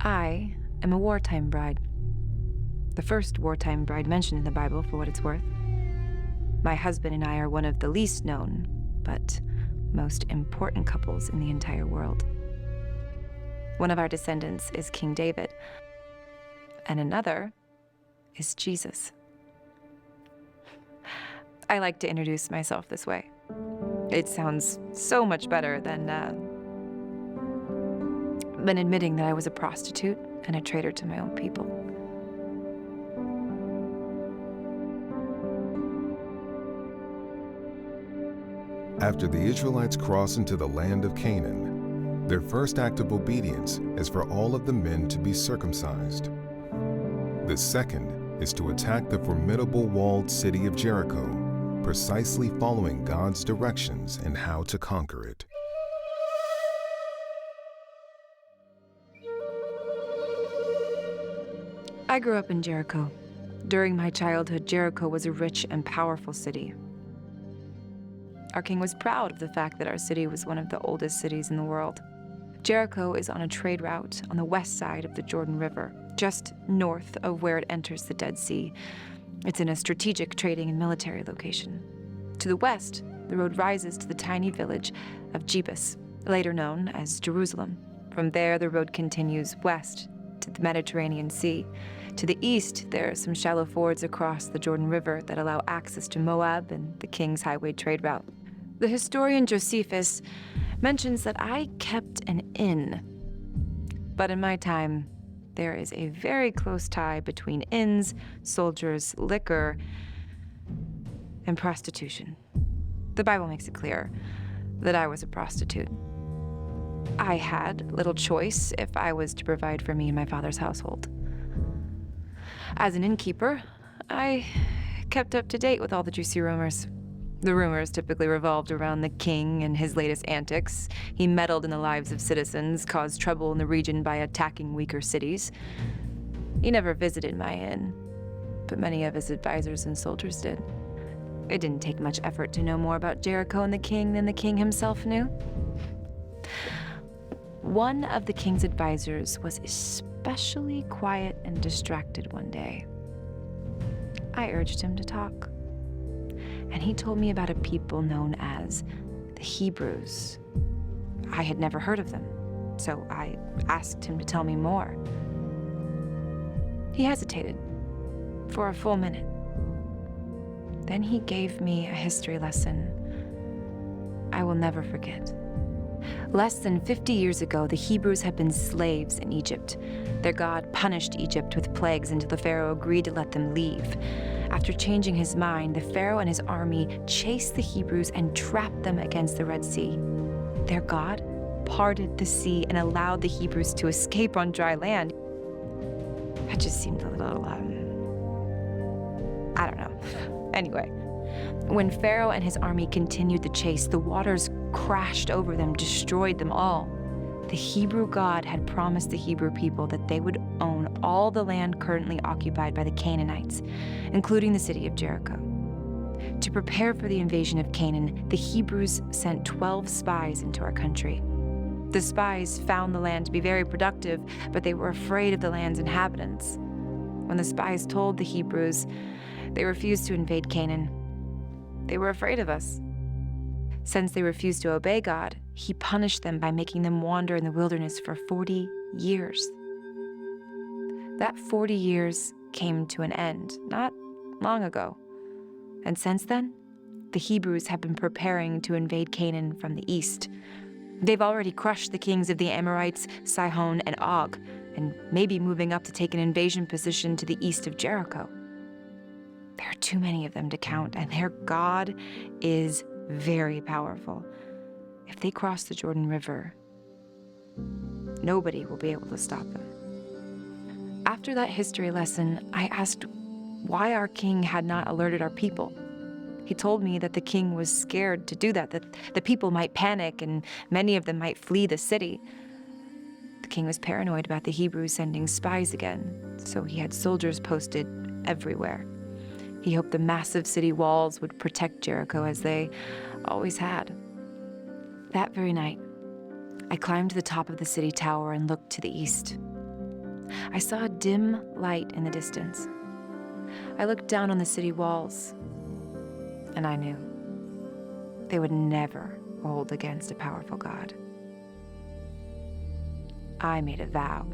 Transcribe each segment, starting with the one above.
I am a wartime bride. The first wartime bride mentioned in the Bible, for what it's worth. My husband and I are one of the least known, but most important couples in the entire world. One of our descendants is King David, and another is Jesus. I like to introduce myself this way. It sounds so much better than admitting that I was a prostitute and a traitor to my own people. After the Israelites cross into the land of Canaan, their first act of obedience is for all of the men to be circumcised. The second is to attack the formidable walled city of Jericho, precisely following God's directions in how to conquer it. I grew up in Jericho. During my childhood, Jericho was a rich and powerful city. Our king was proud of the fact that our city was one of the oldest cities in the world. Jericho is on a trade route on the west side of the Jordan River, just north of where it enters the Dead Sea. It's in a strategic trading and military location. To the west, the road rises to the tiny village of Jebus, later known as Jerusalem. From there, the road continues west to the Mediterranean Sea. To the east, there are some shallow fords across the Jordan River that allow access to Moab and the King's Highway trade route. The historian Josephus mentions that I kept an inn. But in my time, there is a very close tie between inns, soldiers, liquor, and prostitution. The Bible makes it clear that I was a prostitute. I had little choice if I was to provide for me and my father's household. As an innkeeper, I kept up to date with all the juicy rumors. The rumors typically revolved around the king and his latest antics. He meddled in the lives of citizens, caused trouble in the region by attacking weaker cities. He never visited my inn, but many of his advisors and soldiers did. It didn't take much effort to know more about Jericho and the king than the king himself knew. One of the king's advisors was especially quiet and distracted one day. I urged him to talk, and he told me about a people known as the Hebrews. I had never heard of them, so I asked him to tell me more. He hesitated for a full minute. Then he gave me a history lesson I will never forget. Less than 50 years ago, the Hebrews had been slaves in Egypt. Their God punished Egypt with plagues until the Pharaoh agreed to let them leave. After changing his mind, the Pharaoh and his army chased the Hebrews and trapped them against the Red Sea. Their God parted the sea and allowed the Hebrews to escape on dry land. That just seemed a little, I don't know. Anyway, when Pharaoh and his army continued the chase, the waters crashed over them, destroyed them all. The Hebrew God had promised the Hebrew people that they would own all the land currently occupied by the Canaanites, including the city of Jericho. To prepare for the invasion of Canaan, the Hebrews sent 12 spies into our country. The spies found the land to be very productive, but they were afraid of the land's inhabitants. When the spies told the Hebrews they refused to invade Canaan, they were afraid of us. Since they refused to obey God, he punished them by making them wander in the wilderness for 40 years. That 40 years came to an end not long ago. And since then, the Hebrews have been preparing to invade Canaan from the east. They've already crushed the kings of the Amorites, Sihon and Og, and maybe moving up to take an invasion position to the east of Jericho. There are too many of them to count, and their God is very powerful. If they cross the Jordan River, nobody will be able to stop them. After that history lesson, I asked why our king had not alerted our people. He told me that the king was scared to do that the people might panic and many of them might flee the city. The king was paranoid about the Hebrews sending spies again, so he had soldiers posted everywhere. He hoped the massive city walls would protect Jericho as they always had. That very night, I climbed to the top of the city tower and looked to the east. I saw a dim light in the distance. I looked down on the city walls, and I knew they would never hold against a powerful God. I made a vow.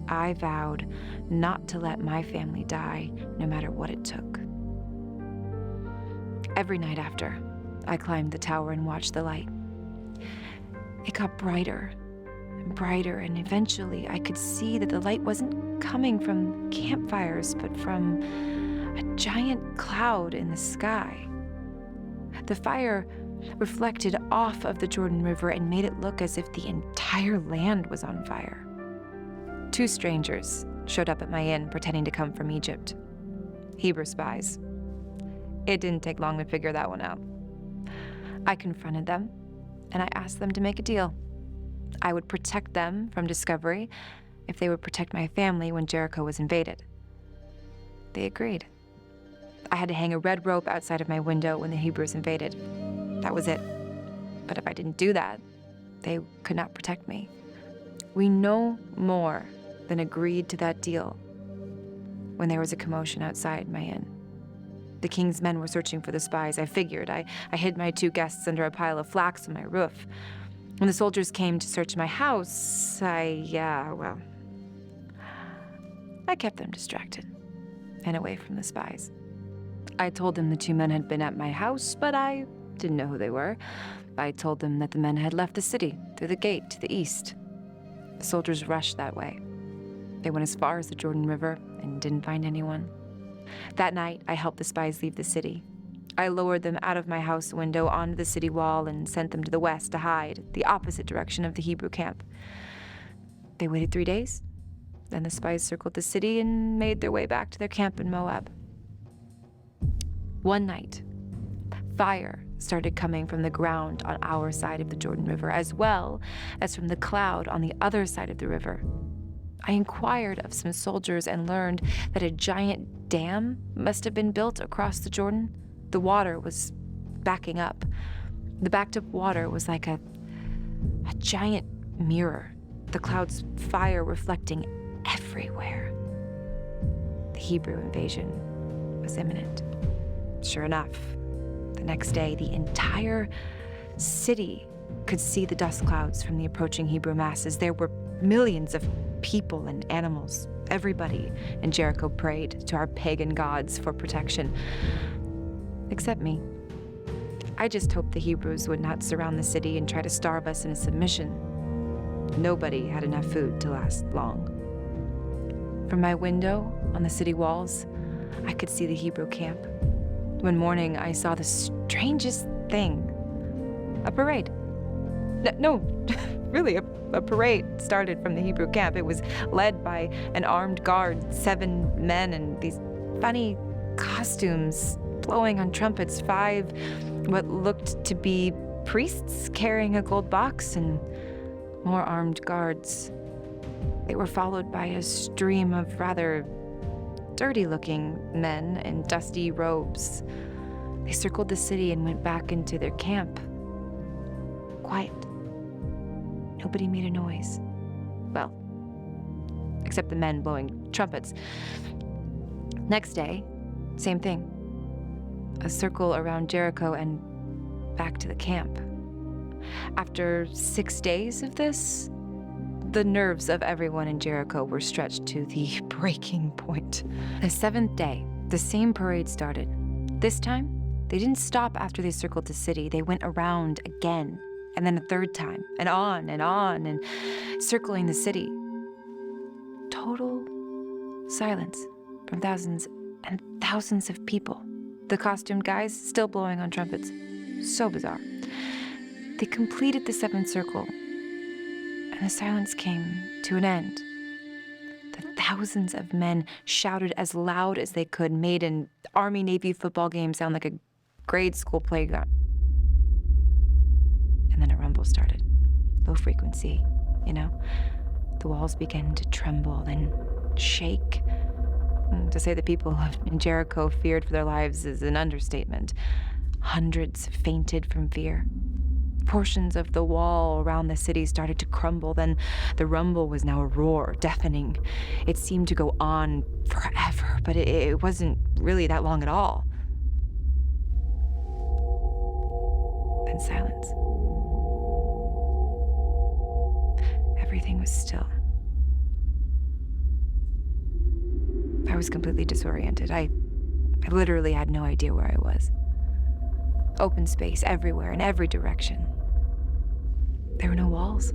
I vowed not to let my family die, no matter what it took. Every night after, I climbed the tower and watched the light. It got brighter and brighter, and eventually I could see that the light wasn't coming from campfires, but from a giant cloud in the sky. The fire reflected off of the Jordan River and made it look as if the entire land was on fire. 2 strangers showed up at my inn pretending to come from Egypt. Hebrew spies. It didn't take long to figure that one out. I confronted them, and I asked them to make a deal. I would protect them from discovery if they would protect my family when Jericho was invaded. They agreed. I had to hang a red rope outside of my window when the Hebrews invaded. That was it. But if I didn't do that, they could not protect me. We no more than agreed to that deal when there was a commotion outside my inn. The king's men were searching for the spies. I figured. I hid my 2 guests under a pile of flax on my roof. When the soldiers came to search my house, I kept them distracted and away from the spies. I told them the 2 men had been at my house, but I didn't know who they were. I told them that the men had left the city through the gate to the east. The soldiers rushed that way. They went as far as the Jordan River and didn't find anyone. That night, I helped the spies leave the city. I lowered them out of my house window onto the city wall and sent them to the west to hide, the opposite direction of the Hebrew camp. They waited 3 days. Then the spies circled the city and made their way back to their camp in Moab. One night, fire started coming from the ground on our side of the Jordan River, as well as from the cloud on the other side of the river. I inquired of some soldiers and learned that a giant dam must have been built across the Jordan. The water was backing up. The backed up water was like a giant mirror, the cloud's fire reflecting everywhere. The Hebrew invasion was imminent. Sure enough, the next day, the entire city could see the dust clouds from the approaching Hebrew masses. There were millions of people and animals. Everybody in Jericho prayed to our pagan gods for protection. Except me. I just hoped the Hebrews would not surround the city and try to starve us into submission. Nobody had enough food to last long. From my window on the city walls, I could see the Hebrew camp. One morning, I saw the strangest thing. A parade. No, really, a parade started from the Hebrew camp. It was led by an armed guard, 7 men in these funny costumes, blowing on trumpets, 5 what looked to be priests carrying a gold box, and more armed guards. They were followed by a stream of rather dirty-looking men in dusty robes. They circled the city and went back into their camp. Quiet. Nobody made a noise. Well, except the men blowing trumpets. Next day, same thing. A circle around Jericho and back to the camp. After 6 days of this, the nerves of everyone in Jericho were stretched to the breaking point. The 7th day, the same parade started. This time, they didn't stop after they circled the city. They went around again, and then a 3rd time, and on, and circling the city. Total silence from thousands and thousands of people. The costumed guys still blowing on trumpets. So bizarre. They completed the 7th circle, and the silence came to an end. The thousands of men shouted as loud as they could, made an Army-Navy football game sound like a grade school playground. And then a rumble started. Low frequency, The walls began to tremble and shake. To say the people in Jericho feared for their lives is an understatement. Hundreds fainted from fear. Portions of the wall around the city started to crumble. Then the rumble was now a roar, deafening. It seemed to go on forever, but it wasn't really that long at all. Then silence. Everything was still. I was completely disoriented. I literally had no idea where I was. Open space everywhere, in every direction. There were no walls.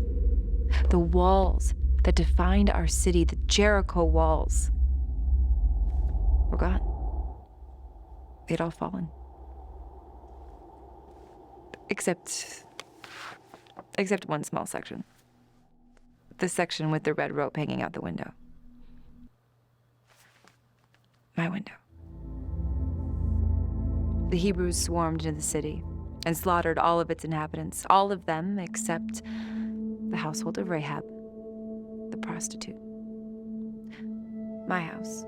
The walls that defined our city, the Jericho walls, were gone. They'd all fallen. Except one small section. The section with the red rope hanging out the window. My window. The Hebrews swarmed into the city and slaughtered all of its inhabitants, all of them except the household of Rahab, the prostitute. My house,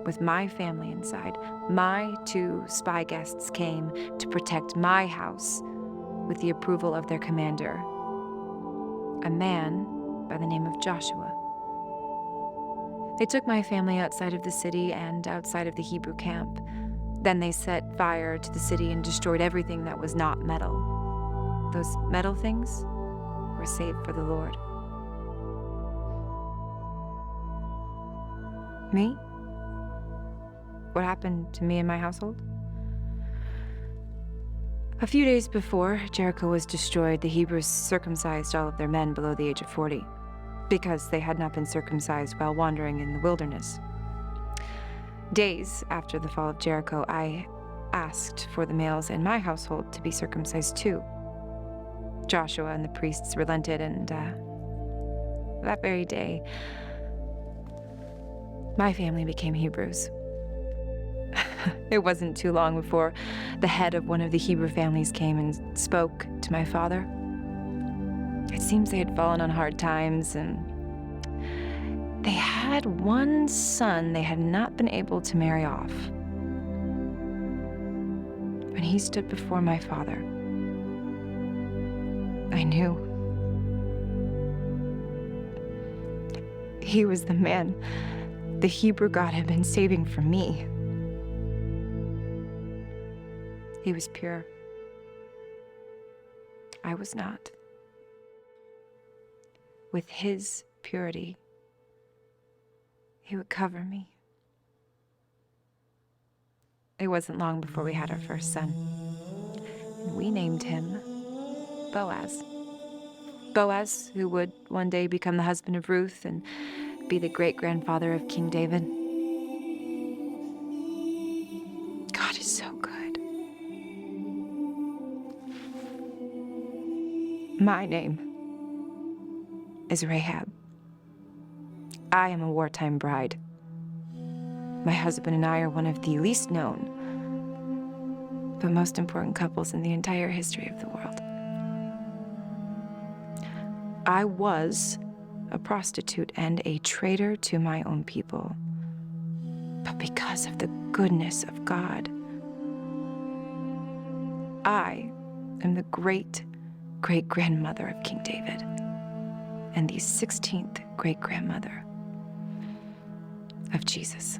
with my family inside. My 2 spy guests came to protect my house with the approval of their commander, a man by the name of Joshua. They took my family outside of the city and outside of the Hebrew camp. Then they set fire to the city and destroyed everything that was not metal. Those metal things were saved for the Lord. Me? What happened to me and my household? A few days before Jericho was destroyed, the Hebrews circumcised all of their men below the age of 40, because they had not been circumcised while wandering in the wilderness. Days after the fall of Jericho, I asked for the males in my household to be circumcised too. Joshua and the priests relented, and that very day, my family became Hebrews. It wasn't too long before the head of one of the Hebrew families came and spoke to my father. It seems they had fallen on hard times, and they had one son they had not been able to marry off. When he stood before my father, I knew. He was the man the Hebrew God had been saving for me. He was pure. I was not. With his purity, he would cover me. It wasn't long before we had our first son. And we named him Boaz. Boaz, who would one day become the husband of Ruth and be the great-grandfather of King David. God is so good. My name is Rahab. I am a wartime bride. My husband and I are one of the least known, but most important couples in the entire history of the world. I was a prostitute and a traitor to my own people, but because of the goodness of God, I am the great-great-grandmother of King David and the 16th great-grandmother of Jesus.